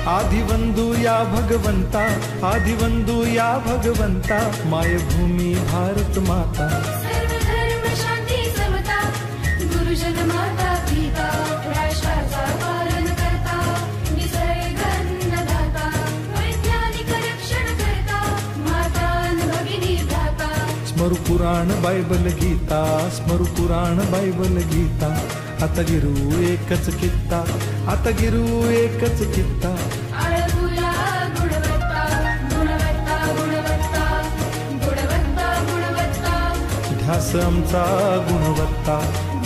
आदिवंदू या भगवंता, आदिवंदू या भगवंता, मायभूमी भारत माता। सर्व धर्म शांती समता, गुरुजन माता पिता, राष्ट्राचा पालन करता, निसर्ग अन्नदाता, वैज्ञानिक रक्षण करता, माता अन भगिनी भ्राता। स्मरू पुराण बायबल गीता, स्मरू पुराण बायबल गीता, आता गिरू एकच कित्ता, आता गिरू एकच कित्ता। आळगुला गुणवत्ता, गुणवत्ता, गुणवत्ता, गुणवत्ता, गुणवत्ता, ध्यास आमचा गुणवत्ता,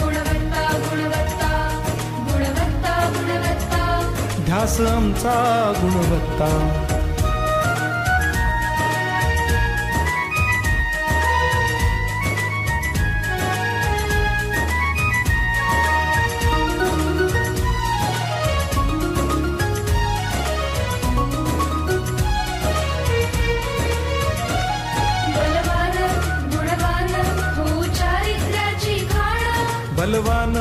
गुणवत्ता, गुणवत्ता, गुणवत्ता, गुणवत्ता। ध्यास आमचा गुणवत्ता। बलवान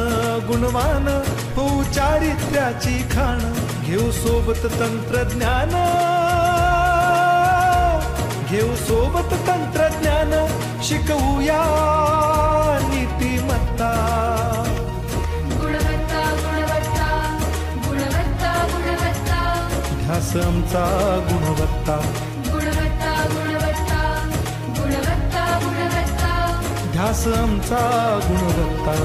गुणवान हो चारित्र्याची खाण, घेऊ सोबत तंत्रज्ञान, घेऊ सोबत तंत्रज्ञान, शिकवूया नीतिमत्ता। गुणवत्ता, गुणवत्ता, गुणवत्ता, गुणवत्ता, ध्यास आमचा गुणवत्ता, गुणवत्ता, गुणवत्ता, गुणवत्ता, गुणवत्ता। ध्यास आमचा गुणवत्ता।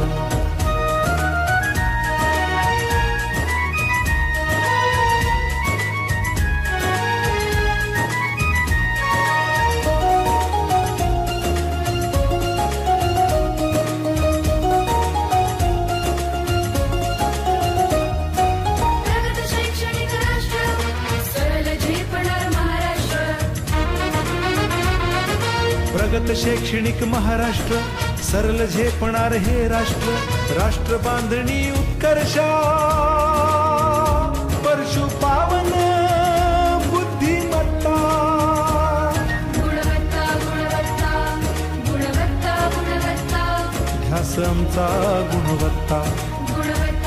प्रगत शैक्षणिक महाराष्ट्र, सरल झेपणार हे राष्ट्र, राष्ट्र बांधणी उत्कर्षा, परशु पावन बुद्धिमत्ता। गुणवत्ता, गुणवत्ता, गुणवत्ता, गुणवत्ता, ध्यास आमचा गुणवत्ता, गुणवत्ता,